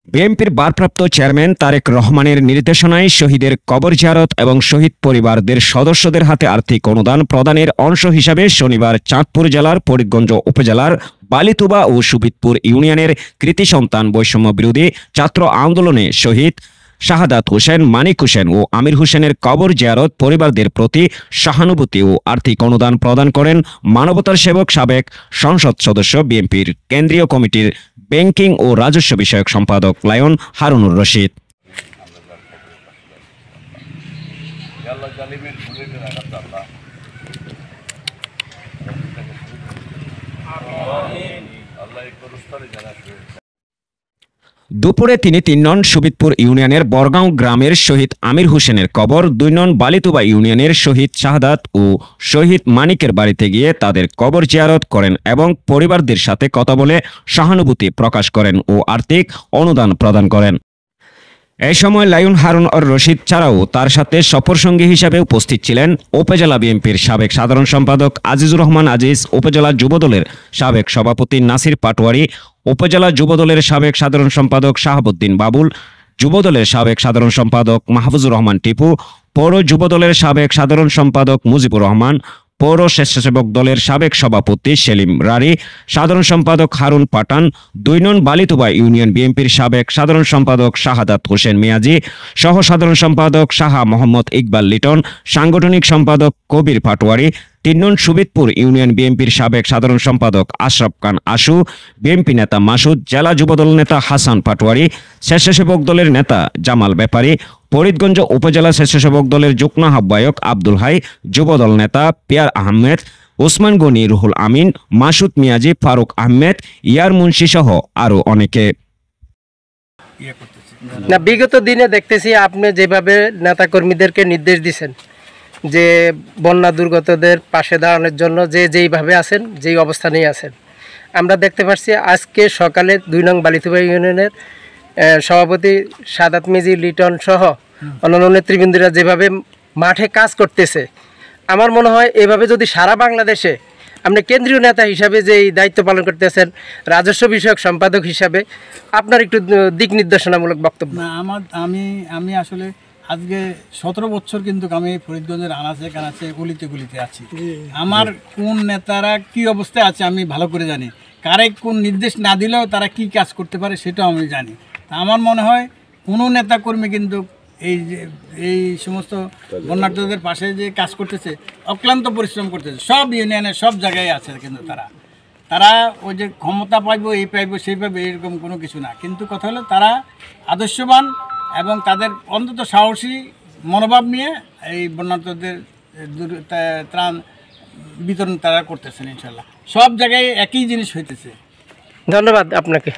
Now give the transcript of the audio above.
বিএনপির ভারপ্রাপ্ত চেয়ারম্যান তারেক রহমানের নির্দেশনায় শহীদের কবর জিয়ারত এবং শহীদ পরিবারদের সদস্যদের হাতে আর্থিক অনুদান প্রদানের অংশ হিসাবে শনিবার চাঁদপুর জেলার ফরিদগঞ্জ উপজেলার বালিতুবা ও সুবিদপুর ইউনিয়নের কৃতি সন্তান বৈষম্য বিরোধী ছাত্র আন্দোলনে শহীদ শাহাদাত হোসেন, মানিক হোসেন ও আমির হোসেনের কবর জিয়ারত পরিবারদের প্রতি সহানুভূতি ও আর্থিক অনুদান প্রদান করেন মানবতার সেবক সাবেক সংসদ সদস্য বিএনপির কেন্দ্রীয় কমিটির ব্যাংকিং ও রাজস্ব বিষয়ক সম্পাদক লায়ন হারুনুর রশিদ। দুপুরে তিনি ৩ নং সুবিদপুর ইউনিয়নের বরগাঁও গ্রামের শহীদ আমির হোসেনের কবর, ২ নং বালিতুবা ইউনিয়নের শহীদ শাহাদাত ও শহীদ মানিকের বাড়িতে গিয়ে তাদের কবর জিয়ারত করেন এবং পরিবারদের সাথে কথা বলে সহানুভূতি প্রকাশ করেন ও আর্থিক অনুদান প্রদান করেন। এই সময় লায়ন হারুন আর রশিদ ছাড়াও তার সাথে সফরসঙ্গী হিসাবে উপস্থিত ছিলেন উপজেলা বিএনপির সাবেক সাধারণ সম্পাদক আজিজুর রহমান আজিজ, উপজেলা যুবদলের সাবেক সভাপতি নাসির পাটোয়ারি, উপজেলা যুবদলের সাবেক সাধারণ সম্পাদক শাহাবুদ্দিন বাবুল, যুবদলের সাবেক সাধারণ সম্পাদক মাহফুজুর রহমান টিপু, পৌর যুবদলের সাবেক সাধারণ সম্পাদক মুজিবুর রহমান, পৌর স্বেচ্ছাসেবক দলের সাবেক সভাপতি সেলিম রারি, সাধারণ সম্পাদক হারুন পাঠান, ২ নং বালিতুবা ইউনিয়ন বিএনপির সাবেক সাধারণ সম্পাদক শাহাদাত হোসেন মিয়াজি, সহ সাধারণ সম্পাদক শাহা মোহাম্মদ ইকবাল লিটন, সাংগঠনিক সম্পাদক কবির পাটোয়ারি, ৩ নং সুবিদপুর ইউনিয়ন বিএনপির সাবেক সাধারণ সম্পাদক আশরাফ খান আশু, বিএনপি নেতা মাসুদ, জেলা যুবদল নেতা হাসান পাটোয়ারি, স্বেচ্ছাসেবক দলের নেতা জামাল ব্যাপারী, ফরিদগঞ্জ উপজেলা স্বেচ্ছাসেবক দলের যুগ্ম আহ্বায়ক আব্দুল হাই, যুবদল নেতা পিয়ার আহমেদ, ওসমান গনি, রুহুল আমিন, মাসুদ মিয়াজি, ফারুক আহমেদ, ইয়ার মুন্সি সহ আরও অনেকে। না, বিগত দিনে দেখতেছি আপনি যেভাবে নেতাকর্মীদেরকে নির্দেশ দিচ্ছেন যে বন্যা দুর্গতদের পাশে দাঁড়ানোর জন্য যেইভাবে আছেন, যেই অবস্থানেই আছেন, আমরা দেখতে পাচ্ছি আজকে সকালে ২ নং বালিতুবা ইউনিয়নের সভাপতি শাহাদাত মিজি লিটন সহ অন্যান্য নেতৃবৃন্দরা যেভাবে মাঠে কাজ করতেছে, আমার মনে হয় এভাবে যদি সারা বাংলাদেশে আপনি কেন্দ্রীয় নেতা হিসাবে যে এই দায়িত্ব পালন করতেছেন, রাজস্ব বিষয়ক সম্পাদক হিসাবে আপনার একটু দিক নির্দেশনামূলক বক্তব্য। না, আমি আসলে আজকে ১৭ বছর কিন্তু আমি ফরিদগঞ্জের আনাচে কানাচে গলিতে গলিতে আছি। আমার কোন নেতারা কি অবস্থায় আছে আমি ভালো করে জানি, কারে কোন নির্দেশ না দিলেও তারা কি কাজ করতে পারে সেটাও আমি জানি। আমার মনে হয় কোনো নেতাকর্মী কিন্তু এই সমস্ত বন্যার্থদের পাশে যে কাজ করতেছে, অক্লান্ত পরিশ্রম করতেছে, সব ইউনিয়নের সব জায়গায় আছে, কিন্তু তারা ওই যে ক্ষমতা পাইবো, এই পাইবো, সেই পাইবো, এরকম কোনো কিছু না। কিন্তু কথা হলো তারা আদর্শবান এবং তাদের অন্তত সাহসী মনোভাব নিয়ে এই বন্যার্থদের ত্রাণ বিতরণ তারা করতেছেন। ইনশাল্লাহ সব জায়গায় একই জিনিস হইতেছে। ধন্যবাদ আপনাকে।